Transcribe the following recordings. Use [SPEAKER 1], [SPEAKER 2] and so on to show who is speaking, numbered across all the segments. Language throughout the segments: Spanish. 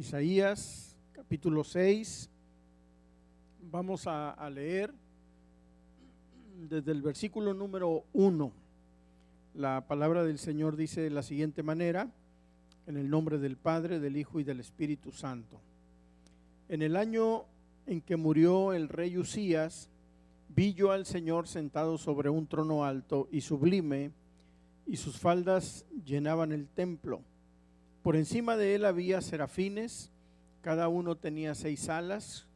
[SPEAKER 1] Isaías capítulo 6. Vamos a leer desde el versículo número 1. La palabra del Señor dice de la siguiente manera: en el nombre del Padre, del Hijo y del Espíritu Santo. En el año en que murió el rey Usías, vi yo al Señor sentado sobre un trono alto y sublime, y sus faldas llenaban el templo. Por encima de él había serafines, cada uno tenía 6 alas,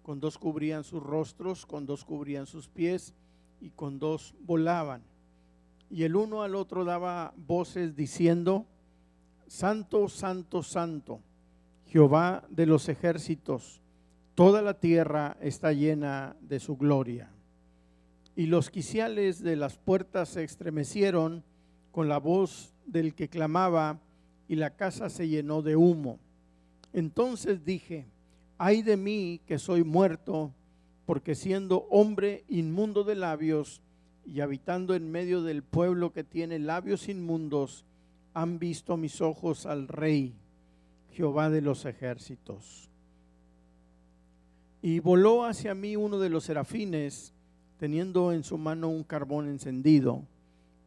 [SPEAKER 1] con 2 cubrían sus rostros, con 2 cubrían sus pies, y con 2 volaban. Y el uno al otro daba voces diciendo: Santo, santo, santo, Jehová de los ejércitos, toda la tierra está llena de su gloria. Y los quiciales de las puertas se estremecieron con la voz del que clamaba, y la casa se llenó de humo. Entonces dije: ay de mí que soy muerto, porque siendo hombre inmundo de labios y habitando en medio del pueblo que tiene labios inmundos, han visto mis ojos al Rey, Jehová de los ejércitos. Y voló hacia mí uno de los serafines, teniendo en su mano un carbón encendido,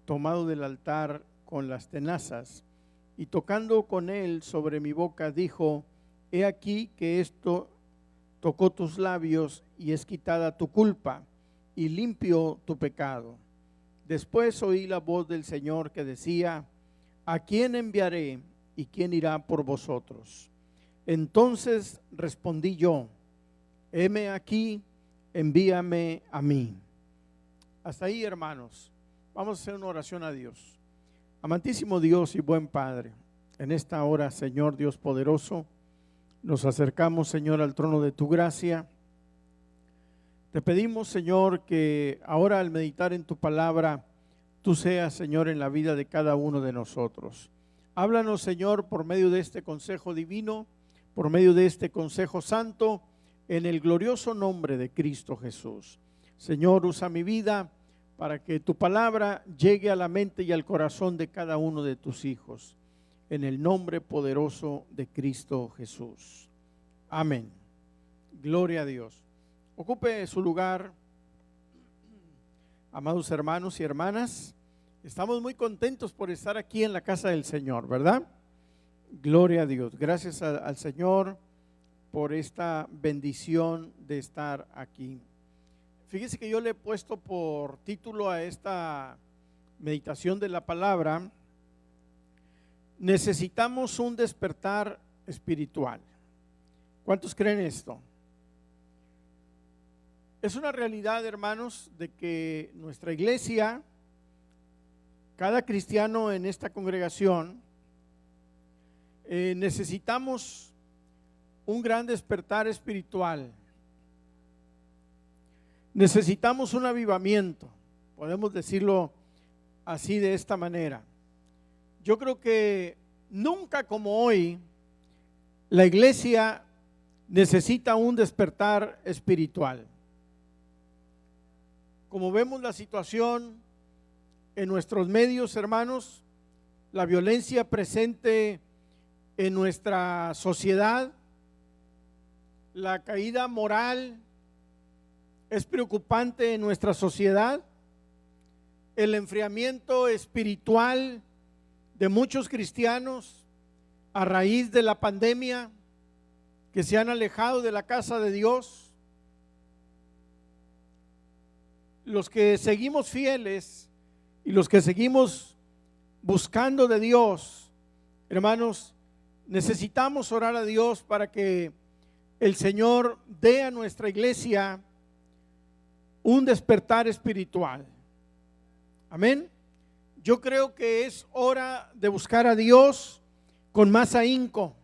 [SPEAKER 1] tomado del altar con las tenazas, y tocando con él sobre mi boca, dijo: he aquí que esto tocó tus labios, y es quitada tu culpa, y limpio tu pecado. Después oí la voz del Señor que decía: ¿a quién enviaré, y quién irá por vosotros? Entonces respondí yo: heme aquí, envíame a mí. Hasta ahí, hermanos. Vamos a hacer una oración a Dios. Amantísimo Dios y buen Padre, en esta hora, Señor Dios poderoso, nos acercamos, Señor, al trono de tu gracia. Te pedimos, Señor, que ahora al meditar en tu palabra, tú seas, Señor, en la vida de cada uno de nosotros. Háblanos, Señor, por medio de este consejo divino, por medio de este consejo santo, en el glorioso nombre de Cristo Jesús. Señor, usa mi vida para que tu palabra llegue a la mente y al corazón de cada uno de tus hijos. En el nombre poderoso de Cristo Jesús. Amén. Gloria a Dios. Ocupe su lugar, amados hermanos y hermanas. Estamos muy contentos por estar aquí en la casa del Señor, ¿verdad? Gloria a Dios. Gracias al Señor por esta bendición de estar aquí. Fíjese que yo le he puesto por título a esta meditación de la palabra: necesitamos un despertar espiritual. ¿Cuántos creen esto? Es una realidad, hermanos, de que nuestra iglesia, cada cristiano en esta congregación, necesitamos un gran despertar espiritual. Necesitamos un avivamiento, podemos decirlo así, de esta manera. Yo creo que nunca como hoy la iglesia necesita un despertar espiritual. Como vemos la situación en nuestros medios, hermanos, la violencia presente en nuestra sociedad, la caída moral es preocupante en nuestra sociedad, el enfriamiento espiritual de muchos cristianos a raíz de la pandemia, que se han alejado de la casa de Dios. Los que seguimos fieles y los que seguimos buscando de Dios, hermanos, necesitamos orar a Dios para que el Señor dé a nuestra iglesia un despertar espiritual. Amén. Yo creo que es hora de buscar a Dios con más ahínco.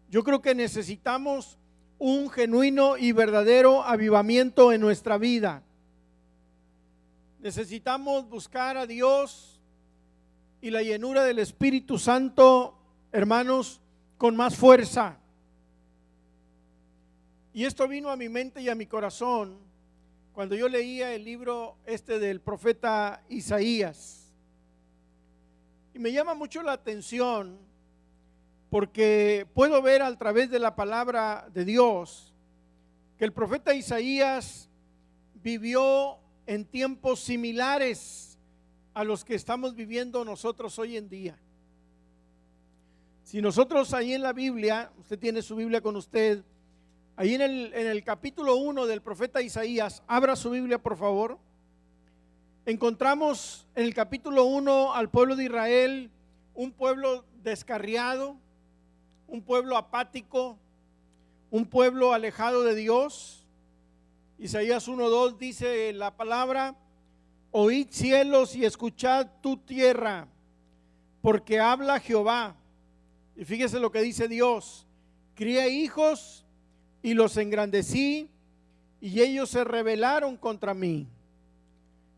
[SPEAKER 1] Yo creo que necesitamos un genuino y verdadero avivamiento en nuestra vida. Necesitamos buscar a Dios y la llenura del Espíritu Santo, hermanos, con más fuerza. Y esto vino a mi mente y a mi corazón cuando yo leía el libro del profeta Isaías. Y me llama mucho la atención porque puedo ver a través de la palabra de Dios que el profeta Isaías vivió en tiempos similares a los que estamos viviendo nosotros hoy en día. Si nosotros ahí en la Biblia, usted tiene su Biblia con usted, ahí en el capítulo 1 del profeta Isaías, abra su Biblia por favor. Encontramos en el capítulo 1 al pueblo de Israel, un pueblo descarriado, un pueblo apático, un pueblo alejado de Dios. Isaías 1:2 dice la palabra: oíd cielos y escuchad tu tierra, porque habla Jehová. Y fíjese lo que dice Dios: crié hijos y los engrandecí, y ellos se rebelaron contra mí.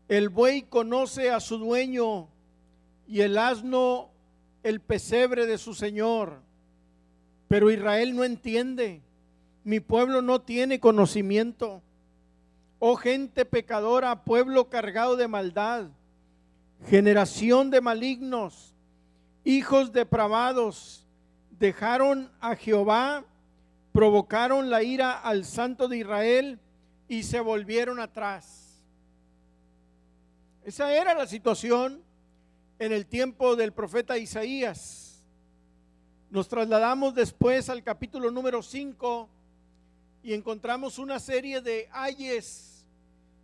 [SPEAKER 1] El buey conoce a su dueño, y el asno el pesebre de su señor. Pero Israel no entiende, mi pueblo no tiene conocimiento. Oh gente pecadora, pueblo cargado de maldad, generación de malignos, hijos depravados, dejaron a Jehová, provocaron la ira al Santo de Israel y se volvieron atrás. Esa era la situación en el tiempo del profeta Isaías. Nos trasladamos después al capítulo número 5 y encontramos una serie de ayes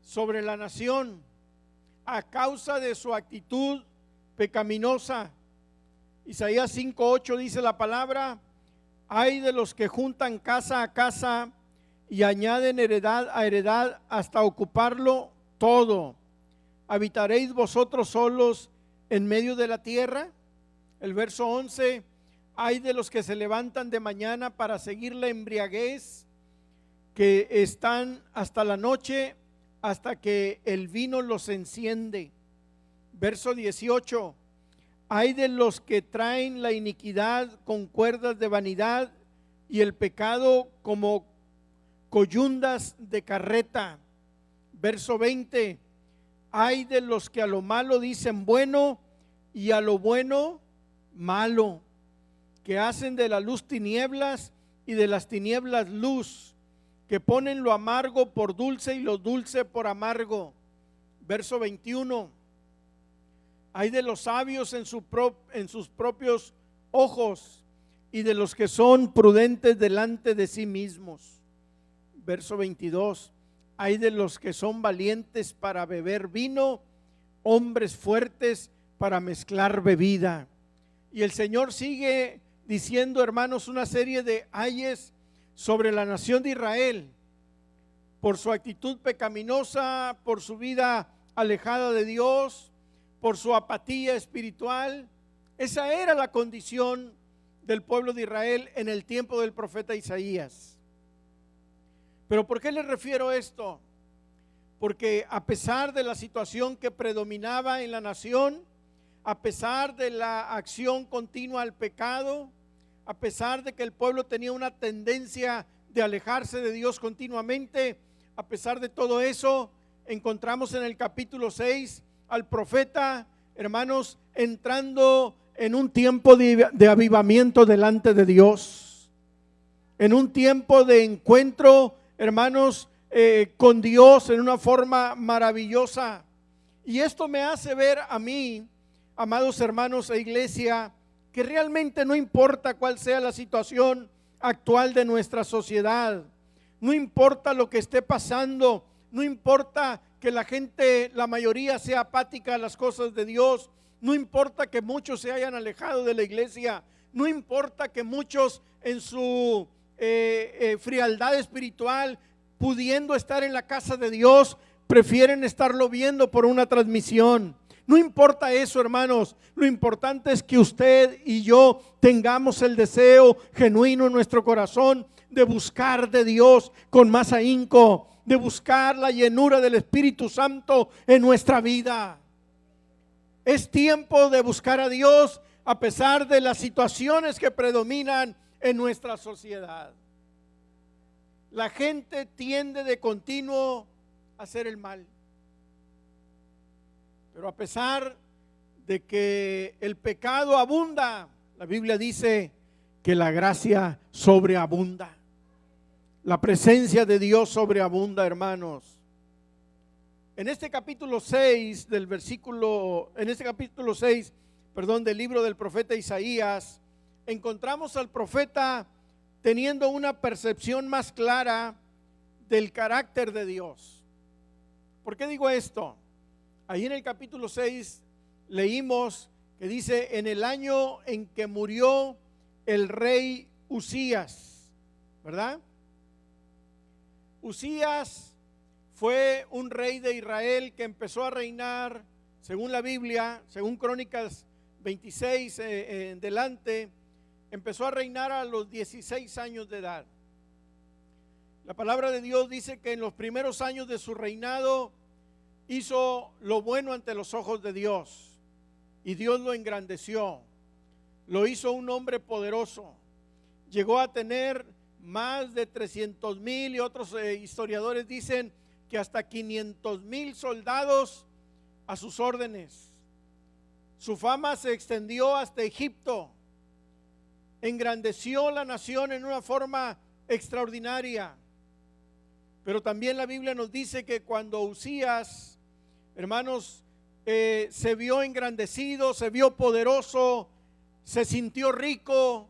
[SPEAKER 1] sobre la nación a causa de su actitud pecaminosa. Isaías 5:8 dice la palabra: ay de los que juntan casa a casa y añaden heredad a heredad hasta ocuparlo todo. ¿Habitaréis vosotros solos en medio de la tierra? El verso 11: ay de los que se levantan de mañana para seguir la embriaguez, que están hasta la noche, hasta que el vino los enciende. Verso 18: ay de los que traen la iniquidad con cuerdas de vanidad y el pecado como coyundas de carreta. Verso 20: ay de los que a lo malo dicen bueno y a lo bueno malo, que hacen de la luz tinieblas y de las tinieblas luz, que ponen lo amargo por dulce y lo dulce por amargo. Verso 21: ay de los sabios en sus propios ojos y de los que son prudentes delante de sí mismos. Verso 22: ay de los que son valientes para beber vino, hombres fuertes para mezclar bebida. Y el Señor sigue diciendo, hermanos, una serie de ayes sobre la nación de Israel por su actitud pecaminosa, por su vida alejada de Dios, por su apatía espiritual. Esa era la condición del pueblo de Israel en el tiempo del profeta Isaías. Pero ¿por qué les refiero esto? Porque a pesar de la situación que predominaba en la nación, a pesar de la acción continua al pecado, a pesar de que el pueblo tenía una tendencia de alejarse de Dios continuamente, a pesar de todo eso, encontramos en el capítulo 6 al profeta, hermanos, entrando en un tiempo de avivamiento delante de Dios, en un tiempo de encuentro, hermanos, con Dios en una forma maravillosa. Y esto me hace ver a mí, amados hermanos e iglesia, que realmente no importa cuál sea la situación actual de nuestra sociedad, no importa lo que esté pasando, no importa que la gente, la mayoría sea apática a las cosas de Dios, no importa que muchos se hayan alejado de la iglesia, no importa que muchos en su frialdad espiritual, pudiendo estar en la casa de Dios, prefieren estarlo viendo por una transmisión. No importa eso, hermanos, lo importante es que usted y yo tengamos el deseo genuino en nuestro corazón de buscar de Dios con más ahínco, de buscar la llenura del Espíritu Santo en nuestra vida. Es tiempo de buscar a Dios a pesar de las situaciones que predominan en nuestra sociedad. La gente tiende de continuo a hacer el mal. Pero a pesar de que el pecado abunda, la Biblia dice que la gracia sobreabunda. La presencia de Dios sobreabunda, hermanos. En este capítulo 6 del libro del profeta Isaías, encontramos al profeta teniendo una percepción más clara del carácter de Dios. ¿Por qué digo esto? Ahí en el capítulo 6 leímos que dice: en el año en que murió el rey Usías, ¿verdad? Usías fue un rey de Israel que empezó a reinar, según la Biblia, según Crónicas 26 en delante, empezó a reinar a los 16 años de edad. La palabra de Dios dice que en los primeros años de su reinado hizo lo bueno ante los ojos de Dios, y Dios lo engrandeció, lo hizo un hombre poderoso. Llegó a tener más de 300,000 y otros historiadores dicen que hasta 500,000 soldados a sus órdenes. Su fama se extendió hasta Egipto. Engrandeció la nación en una forma extraordinaria. Pero también la Biblia nos dice que cuando Usías, hermanos, se vio engrandecido, se vio poderoso, se sintió rico,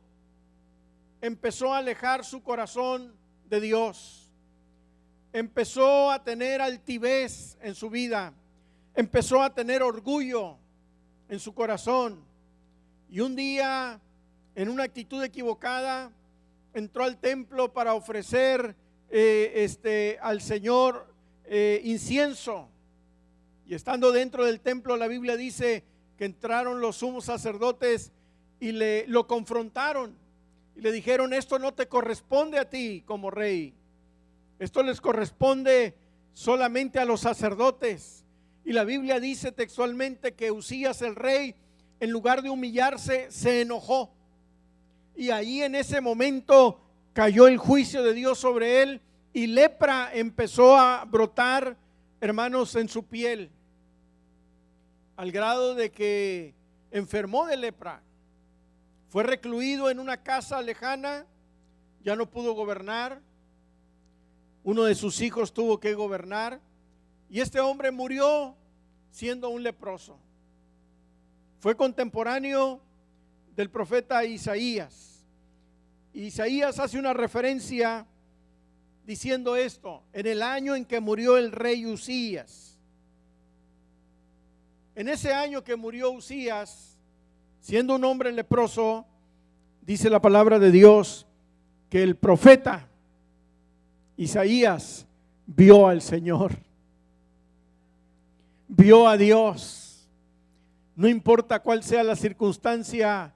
[SPEAKER 1] empezó a alejar su corazón de Dios. Empezó a tener altivez en su vida, empezó a tener orgullo en su corazón, y un día, en una actitud equivocada, entró al templo para ofrecer al Señor incienso. Y estando dentro del templo, la Biblia dice que entraron los sumos sacerdotes y lo confrontaron y le dijeron: esto no te corresponde a ti como rey, esto les corresponde solamente a los sacerdotes. Y la Biblia dice textualmente que Usías el rey, en lugar de humillarse, se enojó, y ahí en ese momento cayó el juicio de Dios sobre él, y lepra empezó a brotar, hermanos, en su piel, al grado de que enfermó de lepra. Fue recluido en una casa lejana, ya no pudo gobernar. Uno de sus hijos tuvo que gobernar, y este hombre murió siendo un leproso. Fue contemporáneo del profeta Isaías. Isaías hace una referencia diciendo esto: en el año en que murió el rey Usías. En ese año que murió Usías, siendo un hombre leproso, dice la palabra de Dios que el profeta Isaías vio al Señor, vio a Dios. No importa cuál sea la circunstancia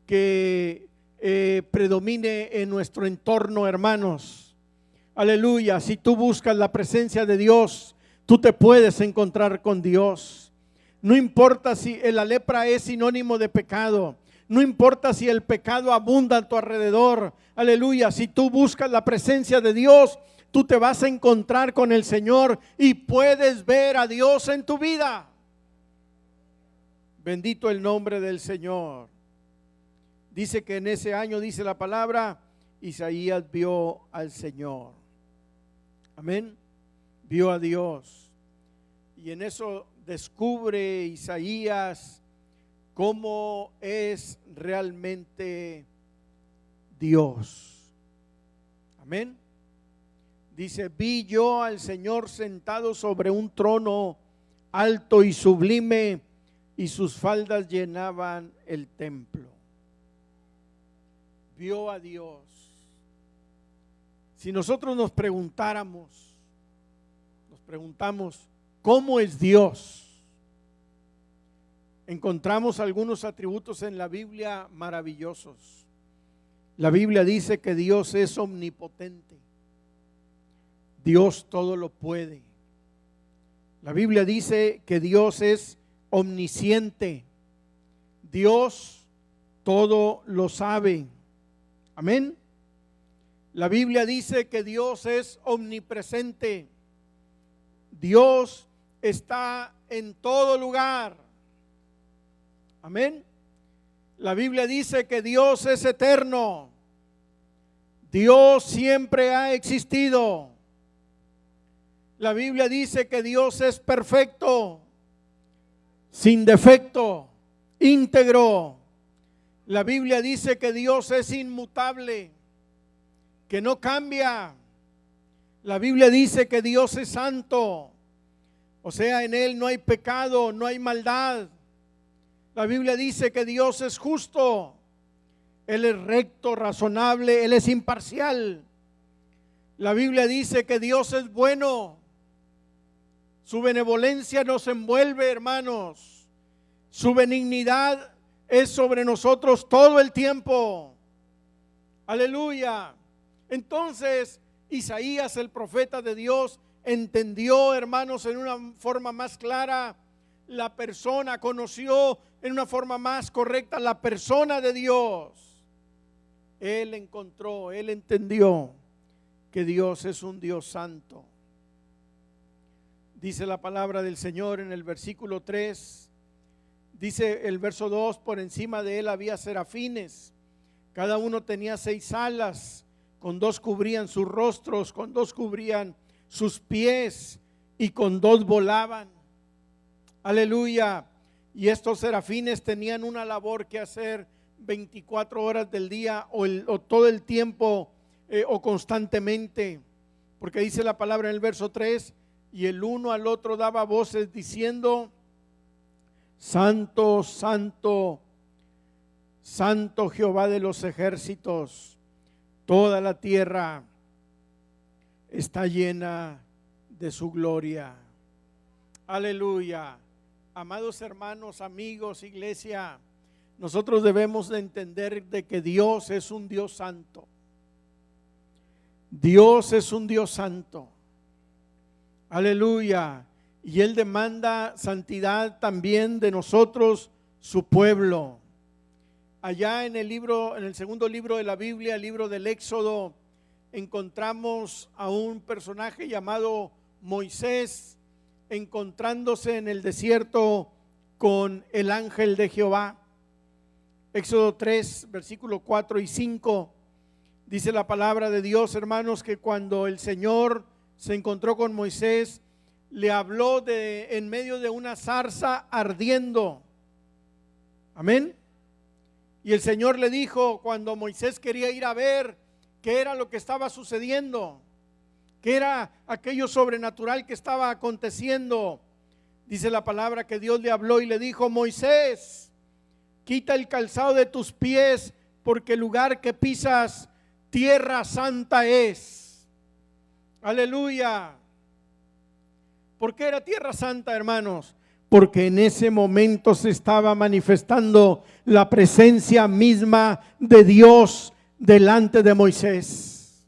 [SPEAKER 1] que predomine en nuestro entorno, hermanos, aleluya, si tú buscas la presencia de Dios, tú te puedes encontrar con Dios. No importa si la lepra es sinónimo de pecado, no importa si el pecado abunda a tu alrededor, aleluya, si tú buscas la presencia de Dios, tú te vas a encontrar con el Señor y puedes ver a Dios en tu vida. Bendito el nombre del Señor. Dice que en ese año, dice la palabra, Isaías vio al Señor. Amén. Vio a Dios. Y en eso descubre Isaías cómo es realmente Dios. Amén. Dice: vi yo al Señor sentado sobre un trono alto y sublime, y sus faldas llenaban el templo. Vio a Dios. Si nosotros nos preguntamos, ¿cómo es Dios? Encontramos algunos atributos en la Biblia maravillosos. La Biblia dice que Dios es omnipotente. Dios todo lo puede. La Biblia dice que Dios es omnisciente. Dios todo lo sabe. Amén. La Biblia dice que Dios es omnipresente. Dios está en todo lugar. Amén. La Biblia dice que Dios es eterno. Dios siempre ha existido. La Biblia dice que Dios es perfecto, sin defecto, íntegro. La Biblia dice que Dios es inmutable, que no cambia. La Biblia dice que Dios es santo, o sea, en Él no hay pecado, no hay maldad. La Biblia dice que Dios es justo, Él es recto, razonable, Él es imparcial. La Biblia dice que Dios es bueno, su benevolencia nos envuelve, hermanos, su benignidad es sobre nosotros todo el tiempo. Aleluya. Entonces Isaías, el profeta de Dios, entendió, hermanos, en una forma más clara la persona, conoció en una forma más correcta la persona de Dios. Él encontró, él entendió que Dios es un Dios santo. Dice la palabra del Señor en el versículo 3, dice el verso 2, por encima de él había serafines, cada uno tenía 6 alas, con 2 cubrían sus rostros, con 2 cubrían sus pies y con 2 volaban. Aleluya. Y estos serafines tenían una labor que hacer 24 horas del día o todo el tiempo o constantemente, porque dice la palabra en el verso 3, y el uno al otro daba voces diciendo: Santo, santo, santo Jehová de los ejércitos, toda la tierra está llena de su gloria. Aleluya. Amados hermanos, amigos, iglesia, nosotros debemos de entender de que Dios es un Dios santo. Dios es un Dios santo. Aleluya. Y Él demanda santidad también de nosotros, su pueblo. Allá en el segundo libro de la Biblia, el libro del Éxodo, encontramos a un personaje llamado Moisés, encontrándose en el desierto con el ángel de Jehová. Éxodo 3, versículo 4 y 5, dice la palabra de Dios, hermanos, que cuando el Señor se encontró con Moisés, le habló en medio de una zarza ardiendo. Amén. Y el Señor le dijo, cuando Moisés quería ir a ver qué era lo que estaba sucediendo, qué era aquello sobrenatural que estaba aconteciendo, dice la palabra que Dios le habló y le dijo: Moisés, quita el calzado de tus pies, porque el lugar que pisas, tierra santa es. Aleluya. ¿Por qué era tierra santa, hermanos? Porque en ese momento se estaba manifestando la presencia misma de Dios delante de Moisés.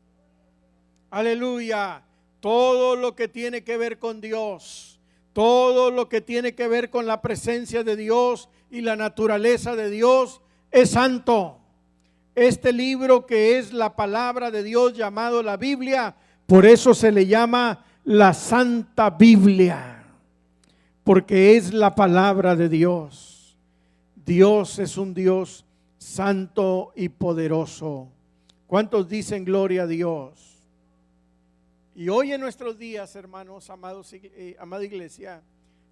[SPEAKER 1] Aleluya. Todo lo que tiene que ver con Dios, todo lo que tiene que ver con la presencia de Dios y la naturaleza de Dios es santo. Este libro, que es la palabra de Dios llamado la Biblia, por eso se le llama la Santa Biblia, porque es la palabra de Dios. Dios es un Dios santo y poderoso. ¿Cuántos dicen gloria a Dios? Y hoy en nuestros días, hermanos, amados, amada iglesia,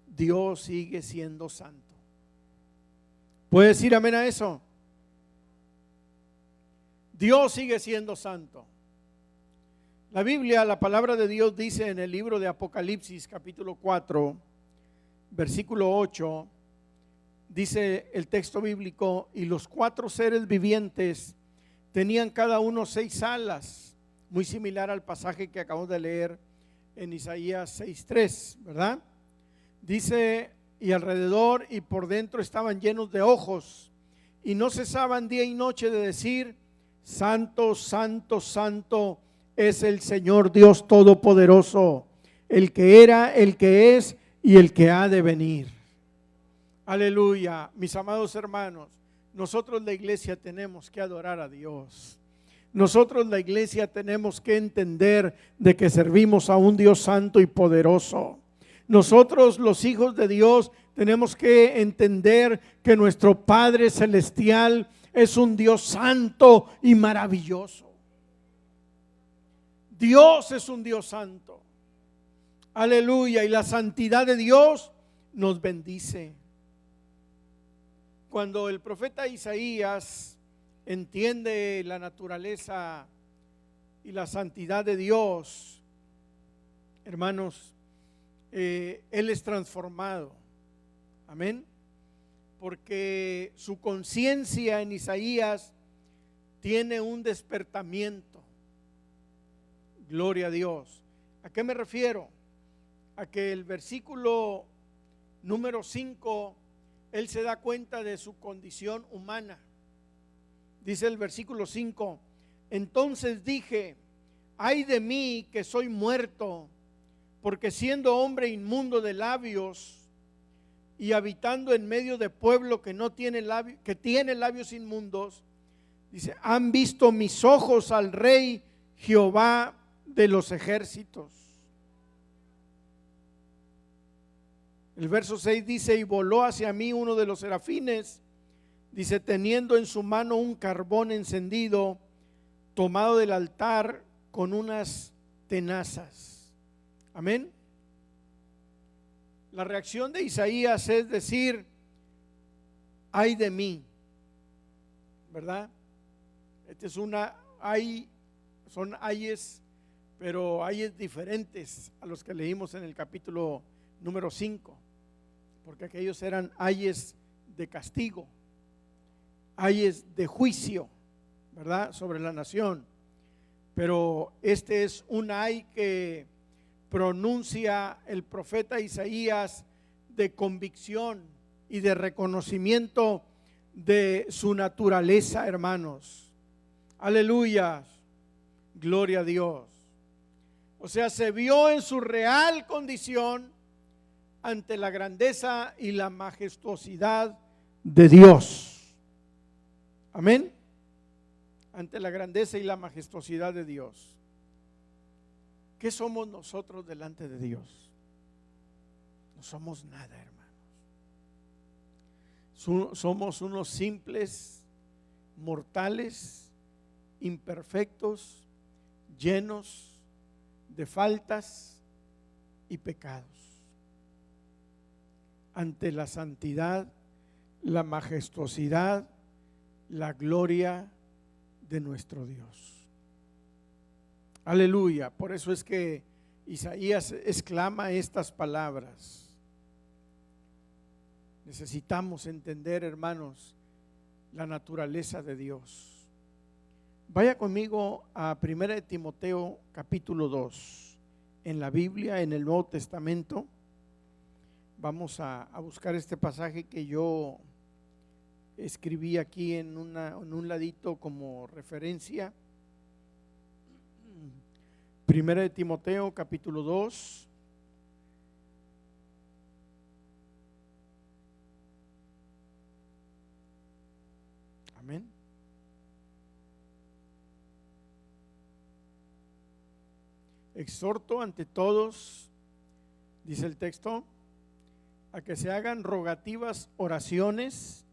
[SPEAKER 1] Dios sigue siendo santo. ¿Puede decir amén a eso? Dios sigue siendo santo. La Biblia, la palabra de Dios dice en el libro de Apocalipsis, capítulo 4, versículo 8, dice el texto bíblico: y los 4 seres vivientes tenían cada uno 6 alas, muy similar al pasaje que acabamos de leer en Isaías 6:3, ¿verdad? Dice: y alrededor y por dentro estaban llenos de ojos, y no cesaban día y noche de decir: Santo, santo, santo es el Señor Dios Todopoderoso, el que era, el que es y el que ha de venir. Aleluya. Mis amados hermanos, nosotros la iglesia tenemos que adorar a Dios. Nosotros la iglesia tenemos que entender de que servimos a un Dios santo y poderoso. Nosotros, los hijos de Dios, tenemos que entender que nuestro Padre Celestial es un Dios santo y maravilloso. Dios es un Dios santo. Aleluya. Y la santidad de Dios nos bendice. Cuando el profeta Isaías entiende la naturaleza y la santidad de Dios, hermanos, él es transformado. Amén. Porque su conciencia en Isaías tiene un despertamiento. Gloria a Dios. ¿A qué me refiero? A que el versículo número 5, él se da cuenta de su condición humana. Dice el versículo 5: entonces dije, ay de mí que soy muerto, porque siendo hombre inmundo de labios y habitando en medio de pueblo que no tiene labios, que tiene labios inmundos, dice, han visto mis ojos al Rey Jehová de los ejércitos. El verso 6 dice, y voló hacia mí uno de los serafines, dice, teniendo en su mano un carbón encendido, tomado del altar con unas tenazas. Amén. La reacción de Isaías es decir, ay de mí, ¿verdad? Este es son ayes, pero ayes diferentes a los que leímos en el capítulo número 5, porque aquellos eran ayes de castigo, ayes de juicio, ¿verdad?, sobre la nación. Pero este es un ay que pronuncia el profeta Isaías de convicción y de reconocimiento de su naturaleza, hermanos. Aleluya, gloria a Dios. O sea, se vio en su real condición ante la grandeza y la majestuosidad de Dios. Amén. Ante la grandeza y la majestuosidad de Dios. ¿Qué somos nosotros delante de Dios? No somos nada, hermanos. Somos unos simples mortales, imperfectos, llenos de faltas y pecados. Ante la santidad, la majestuosidad, la gloria de nuestro Dios. Aleluya. Por eso es que Isaías exclama estas palabras. Necesitamos entender, hermanos, la naturaleza de Dios. Vaya conmigo a 1 Timoteo capítulo 2. En la Biblia, en el Nuevo Testamento, vamos a buscar este pasaje que yo escribí aquí en un ladito como referencia. 1 Timoteo capítulo 2. Amén. Exhorto ante todos, dice el texto, a que se hagan rogativas, oraciones,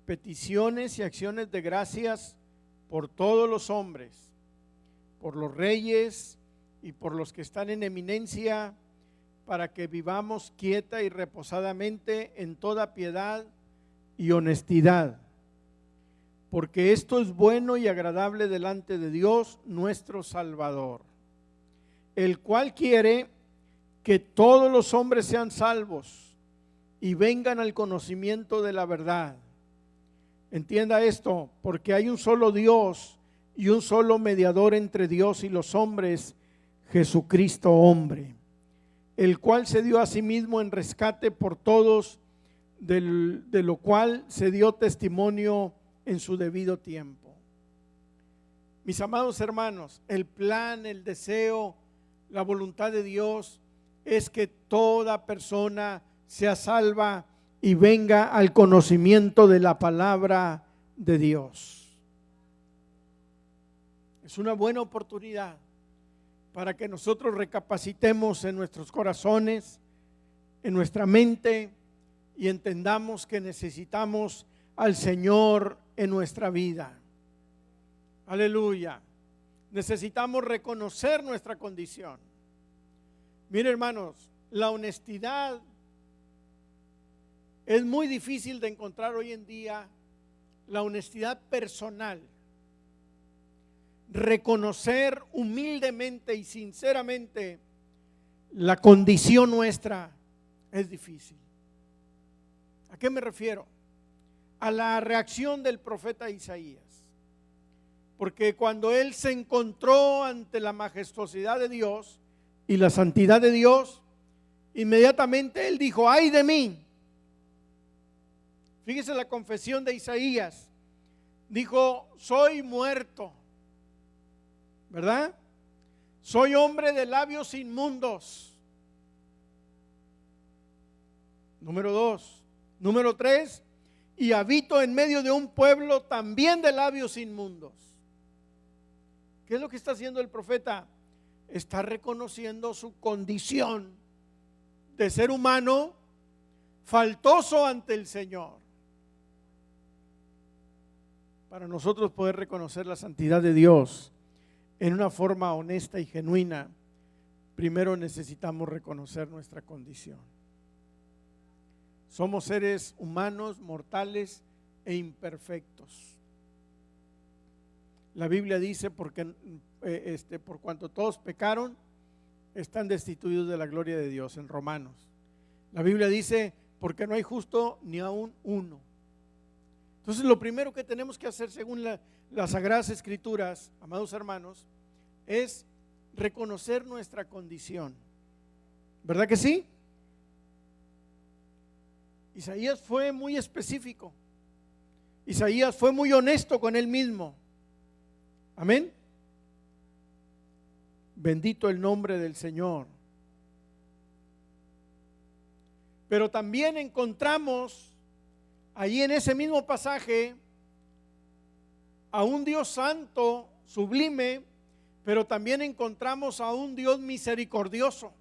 [SPEAKER 1] peticiones y acciones de gracias por todos los hombres, por los reyes y por los que están en eminencia, para que vivamos quieta y reposadamente en toda piedad y honestidad, porque esto es bueno y agradable delante de Dios nuestro Salvador, el cual quiere que todos los hombres sean salvos y vengan al conocimiento de la verdad. Entienda esto, porque hay un solo Dios y un solo mediador entre Dios y los hombres, Jesucristo hombre, el cual se dio a sí mismo en rescate por todos, de lo cual se dio testimonio en su debido tiempo. Mis amados hermanos, el plan, el deseo, la voluntad de Dios es que toda persona sea salva y venga al conocimiento de la palabra de Dios. Es una buena oportunidad para que nosotros recapacitemos en nuestros corazones, en nuestra mente, y entendamos que necesitamos al Señor en nuestra vida. Aleluya. Necesitamos reconocer nuestra condición. Miren, hermanos, la honestidad es muy difícil de encontrar hoy en día. La honestidad personal, reconocer humildemente y sinceramente la condición nuestra, es difícil. ¿A qué me refiero? A la reacción del profeta Isaías. Porque cuando él se encontró ante la majestuosidad de Dios y la santidad de Dios, inmediatamente él dijo: ¡ay de mí! Fíjese la confesión de Isaías. Dijo: soy muerto, ¿verdad? Soy hombre de labios inmundos. Número 2. Número 3. Y habito en medio de un pueblo también de labios inmundos. ¿Qué es lo que está haciendo el profeta? Está reconociendo su condición de ser humano faltoso ante el Señor. Para nosotros poder reconocer la santidad de Dios en una forma honesta y genuina, primero necesitamos reconocer nuestra condición. Somos seres humanos, mortales e imperfectos. La Biblia dice: porque por cuanto todos pecaron, están destituidos de la gloria de Dios, en Romanos. La Biblia dice: porque no hay justo ni aún uno. Entonces, lo primero que tenemos que hacer, según las Sagradas Escrituras, amados hermanos, es reconocer nuestra condición. ¿Verdad que sí? Isaías fue muy específico. Isaías fue muy honesto con él mismo. Amén. Bendito el nombre del Señor. Pero también encontramos ahí en ese mismo pasaje a un Dios santo, sublime, pero también encontramos a un Dios misericordioso.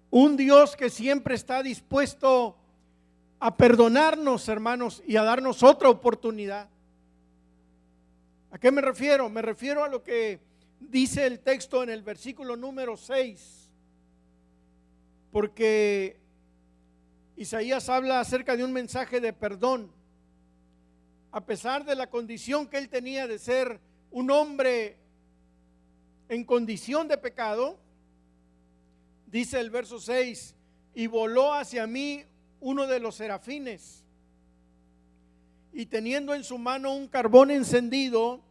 [SPEAKER 1] Un Dios que siempre está dispuesto a perdonarnos, hermanos, y a darnos otra oportunidad. ¿A qué me refiero? Me refiero a lo que dice el texto en el versículo número 6. Porque Isaías habla acerca de un mensaje de perdón. A pesar de la condición que él tenía de ser un hombre en condición de pecado, dice el verso 6: y voló hacia mí uno de los serafines, y teniendo en su mano un carbón encendido,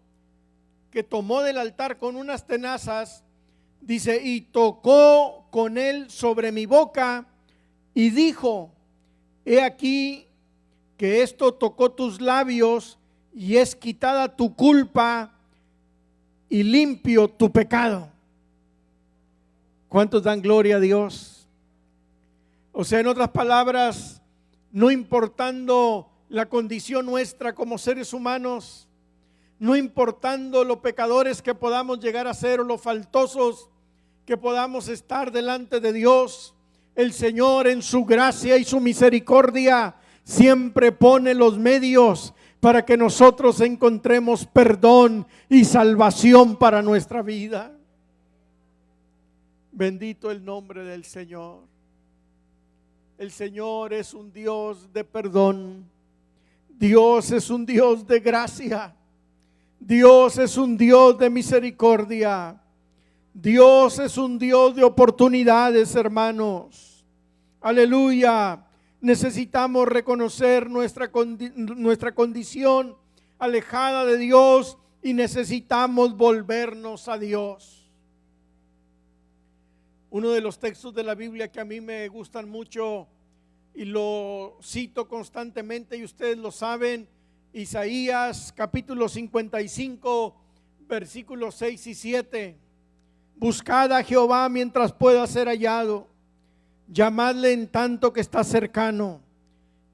[SPEAKER 1] que tomó del altar con unas tenazas, dice, y tocó con él sobre mi boca, y dijo: he aquí que esto tocó tus labios, y es quitada tu culpa, y limpio tu pecado. ¿Cuántos dan gloria a Dios? O sea, en otras palabras, no importando la condición nuestra como seres humanos, no importando lo pecadores que podamos llegar a ser o lo faltosos que podamos estar delante de Dios, el Señor en su gracia y su misericordia siempre pone los medios para que nosotros encontremos perdón y salvación para nuestra vida. Bendito el nombre del Señor. El Señor es un Dios de perdón. Dios es un Dios de gracia. Dios es un Dios de misericordia. Dios es un Dios de oportunidades, hermanos. Aleluya. Necesitamos reconocer nuestra condición alejada de Dios y necesitamos volvernos a Dios. Uno de los textos de la Biblia que a mí me gustan mucho y lo cito constantemente, y ustedes lo saben, Isaías capítulo 55, versículos 6 y 7. Buscad a Jehová mientras pueda ser hallado, llamadle en tanto que está cercano.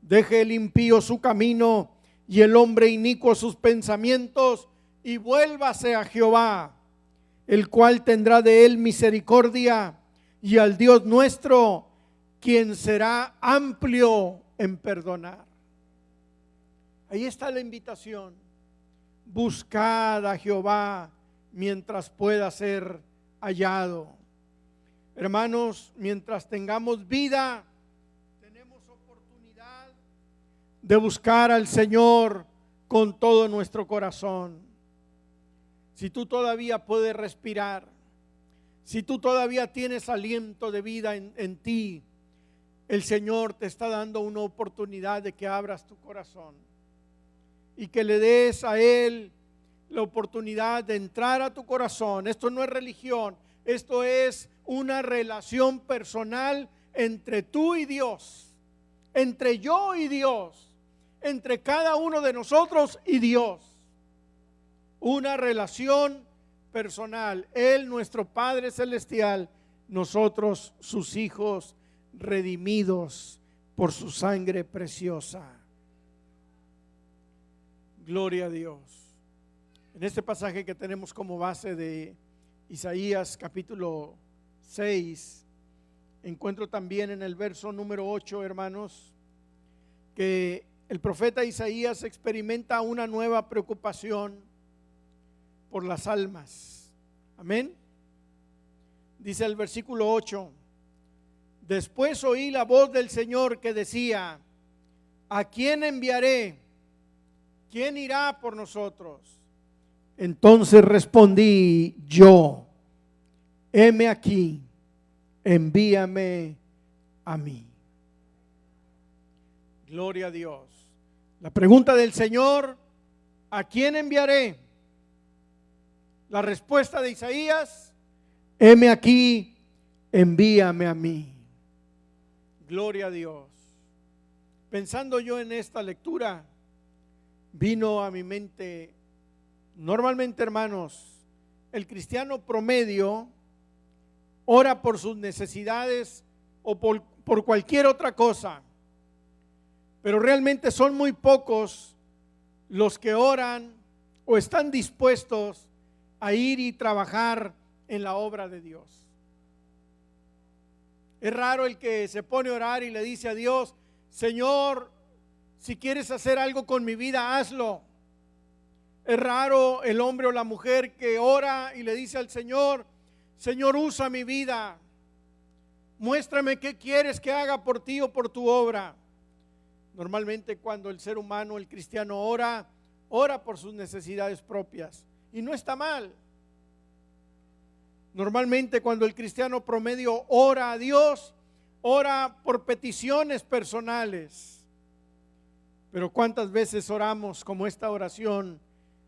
[SPEAKER 1] Deje el impío su camino y el hombre inicuo sus pensamientos, y vuélvase a Jehová, el cual tendrá de él misericordia, y al Dios nuestro, quien será amplio en perdonar. Ahí está la invitación. Buscad a Jehová mientras pueda ser hallado. Hermanos, mientras tengamos vida, tenemos oportunidad de buscar al Señor con todo nuestro corazón. Si tú todavía puedes respirar, si tú todavía tienes aliento de vida en ti, el Señor te está dando una oportunidad de que abras tu corazón y que le des a Él la oportunidad de entrar a tu corazón. Esto no es religión, esto es una relación personal entre tú y Dios, entre yo y Dios, entre cada uno de nosotros y Dios. Una relación personal. Él, nuestro Padre Celestial, nosotros, sus hijos, redimidos por su sangre preciosa. Gloria a Dios. En este pasaje que tenemos como base de Isaías capítulo 6, encuentro también en el verso número 8, hermanos, que el profeta Isaías experimenta una nueva preocupación por las almas. Amén. Dice el versículo 8: después oí la voz del Señor que decía: ¿a quién enviaré? ¿Quién irá por nosotros? Entonces respondí yo: heme aquí, envíame a mí. Gloria a Dios. La pregunta del Señor: ¿a quién enviaré? La respuesta de Isaías: heme aquí, envíame a mí. Gloria a Dios. Pensando yo en esta lectura, vino a mi mente, normalmente, hermanos, el cristiano promedio ora por sus necesidades o por cualquier otra cosa, pero realmente son muy pocos los que oran o están dispuestos a ir y trabajar en la obra de Dios. Es raro el que se pone a orar y le dice a Dios: Señor, si quieres hacer algo con mi vida, hazlo. Es raro el hombre o la mujer que ora y le dice al Señor: Señor, usa mi vida, muéstrame qué quieres que haga por ti o por tu obra. Normalmente cuando el ser humano, el cristiano, ora por sus necesidades propias, y no está mal. Normalmente cuando el cristiano promedio ora a Dios, ora por peticiones personales. Pero ¿cuántas veces oramos como esta oración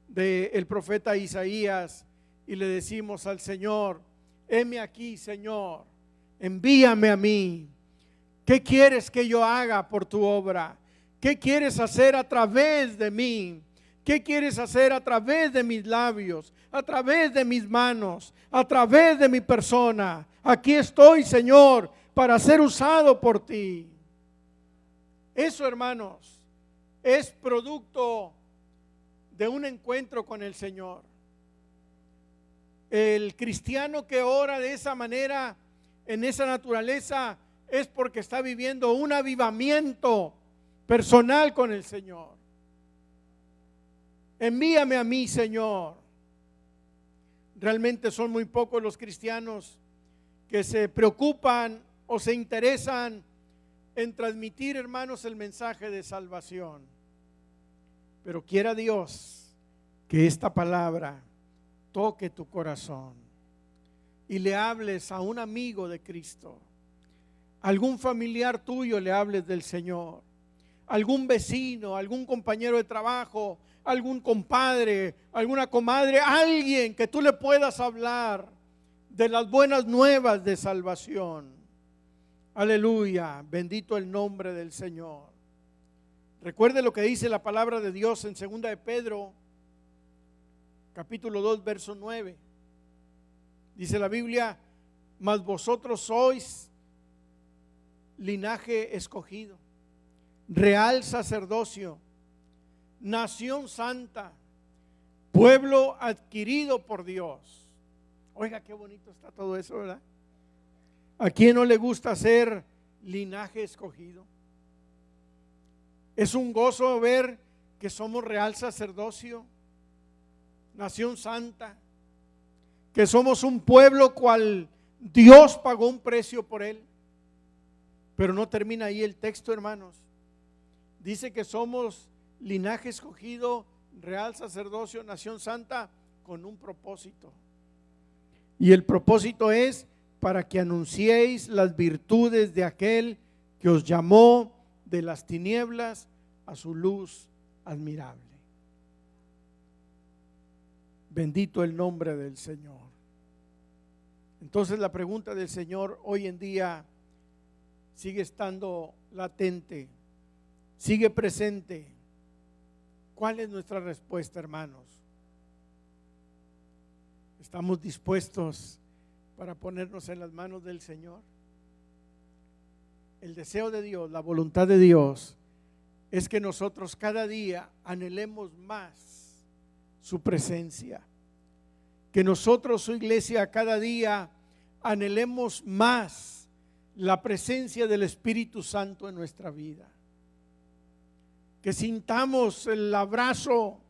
[SPEAKER 1] del profeta Isaías y le decimos al Señor: heme aquí, Señor, envíame a mí? ¿Qué quieres que yo haga por tu obra? ¿Qué quieres hacer a través de mí? ¿Qué quieres hacer a través de mis labios, a través de mis manos, a través de mi persona? Aquí estoy, Señor, para ser usado por ti. Eso, hermanos, es producto de un encuentro con el Señor. El cristiano que ora de esa manera, en esa naturaleza, es porque está viviendo un avivamiento personal con el Señor. Envíame a mí, Señor. Realmente son muy pocos los cristianos que se preocupan o se interesan en transmitir, hermanos, el mensaje de salvación. Pero quiera Dios que esta palabra toque tu corazón y le hables a un amigo de Cristo, algún familiar tuyo, le hables del Señor, algún vecino, algún compañero de trabajo, algún compadre, alguna comadre, alguien que tú le puedas hablar de las buenas nuevas de salvación. Aleluya, bendito el nombre del Señor. Recuerde lo que dice la palabra de Dios en 2 de Pedro, capítulo 2, verso 9. Dice la Biblia: mas vosotros sois linaje escogido, real sacerdocio, nación santa, pueblo adquirido por Dios. Oiga, qué bonito está todo eso, ¿verdad? ¿A quién no le gusta ser linaje escogido. Es un gozo ver que somos real sacerdocio, nación santa, que somos un pueblo cual Dios pagó un precio por él. Pero no termina ahí el texto, hermanos. Dice que somos linaje escogido, real sacerdocio, nación santa, con un propósito. Y el propósito es para que anunciéis las virtudes de aquel que os llamó de las tinieblas a su luz admirable. Bendito el nombre del Señor. Entonces la pregunta del Señor hoy en día sigue estando latente, sigue presente. ¿Cuál es nuestra respuesta, hermanos? ¿Estamos dispuestos para ponernos en las manos del Señor? El deseo de Dios, la voluntad de Dios es que nosotros cada día anhelemos más su presencia, que nosotros, su iglesia, cada día anhelemos más la presencia del Espíritu Santo en nuestra vida, que sintamos el abrazo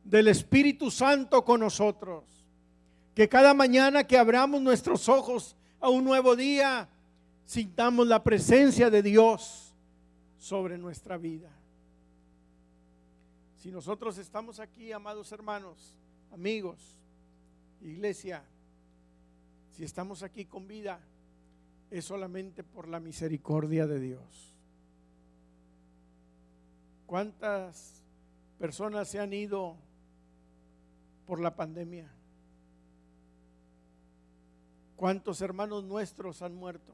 [SPEAKER 1] del Espíritu Santo con nosotros, que cada mañana que abramos nuestros ojos a un nuevo día, sintamos la presencia de Dios sobre nuestra vida. Si nosotros estamos aquí, amados hermanos, amigos, iglesia, si estamos aquí con vida, es solamente por la misericordia de Dios. ¿Cuántas personas se han ido por la pandemia? ¿Cuántos hermanos nuestros han muerto?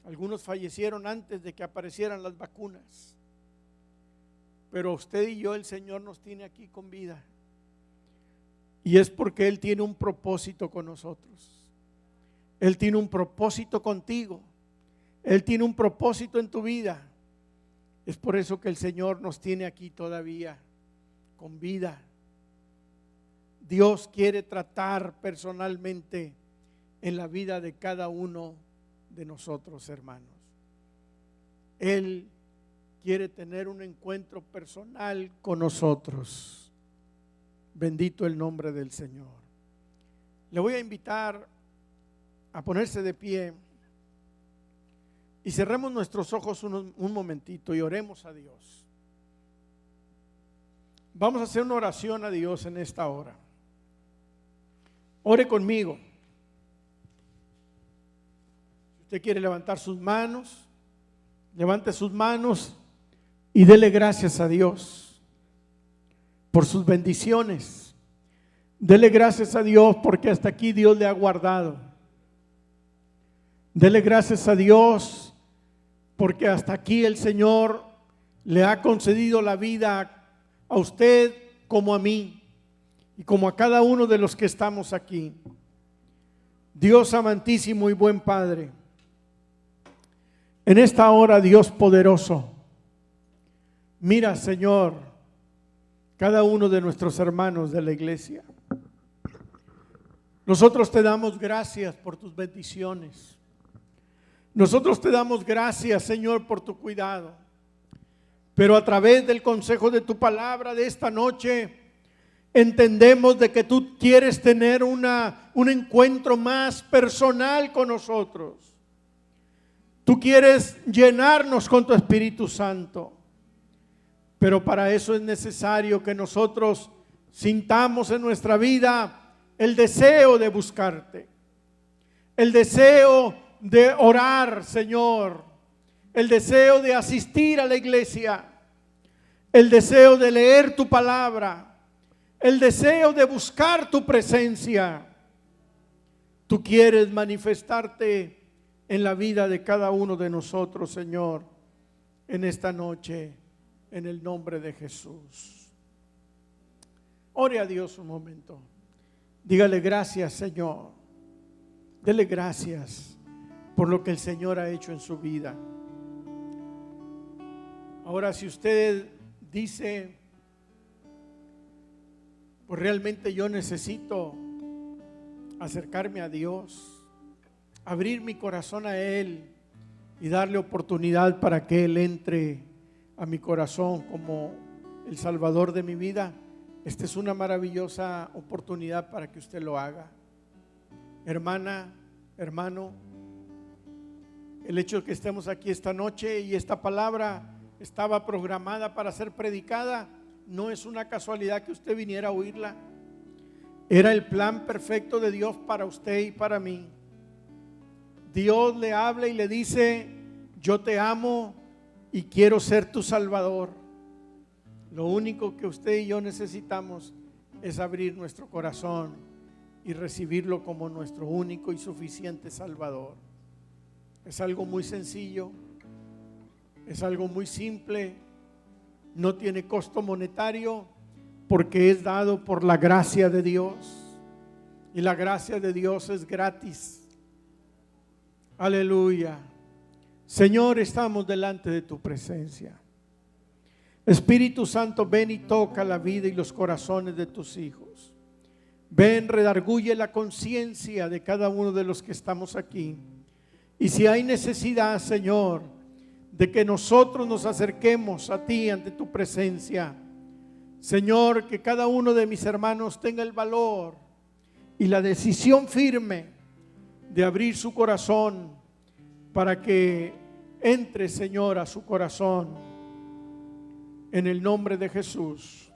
[SPEAKER 1] Algunos fallecieron antes de que aparecieran las vacunas. Pero usted y yo, el Señor nos tiene aquí con vida. Y es porque Él tiene un propósito con nosotros. Él tiene un propósito contigo. Él tiene un propósito en tu vida. Es por eso que el Señor nos tiene aquí todavía con vida. Dios quiere tratar personalmente en la vida de cada uno de nosotros, hermanos. Él quiere tener un encuentro personal con nosotros. Bendito el nombre del Señor. Le voy a invitar a ponerse de pie y cerremos nuestros ojos un momentito y oremos a Dios. Vamos a hacer una oración a Dios en esta hora. Ore conmigo. Si usted quiere levantar sus manos, levante sus manos y dele gracias a Dios por sus bendiciones. Dele gracias a Dios porque hasta aquí Dios le ha guardado. Dele gracias a Dios porque hasta aquí el Señor le ha concedido la vida a usted como a mí y como a cada uno de los que estamos aquí. Dios amantísimo y buen Padre, en esta hora, Dios poderoso, mira, Señor, cada uno de nuestros hermanos de la iglesia. Nosotros te damos gracias por tus bendiciones. Nosotros te damos gracias, Señor, por tu cuidado. Pero a través del consejo de tu palabra de esta noche, entendemos de que tú quieres tener un encuentro más personal con nosotros. Tú quieres llenarnos con tu Espíritu Santo. Pero para eso es necesario que nosotros sintamos en nuestra vida el deseo de buscarte, el deseo de orar, Señor, el deseo de asistir a la iglesia, el deseo de leer tu palabra, el deseo de buscar tu presencia. Tú quieres manifestarte en la vida de cada uno de nosotros, Señor, en esta noche, en el nombre de Jesús. Ore a Dios un momento. Dígale gracias, Señor. Dele gracias por lo que el Señor ha hecho en su vida. Ahora, si usted dice, pues realmente yo necesito acercarme a Dios, abrir mi corazón a Él y darle oportunidad para que Él entre a mi corazón como el Salvador de mi vida, esta es una maravillosa oportunidad para que usted lo haga. Hermana, hermano, el hecho de que estemos aquí esta noche y esta palabra estaba programada para ser predicada, no es una casualidad que usted viniera a oírla. Era el plan perfecto de Dios para usted y para mí. Dios le habla y le dice: yo te amo y quiero ser tu Salvador. Lo único que usted y yo necesitamos es abrir nuestro corazón y recibirlo como nuestro único y suficiente Salvador. Es algo muy sencillo, es algo muy simple, no tiene costo monetario, porque es dado por la gracia de Dios, y la gracia de Dios es gratis. Aleluya. Señor, estamos delante de tu presencia. Espíritu Santo, ven y toca la vida y los corazones de tus hijos. Ven, redarguye la conciencia de cada uno de los que estamos aquí. Y si hay necesidad, Señor, de que nosotros nos acerquemos a ti ante tu presencia, Señor, que cada uno de mis hermanos tenga el valor y la decisión firme de abrir su corazón para que entre, Señor, a su corazón en el nombre de Jesús.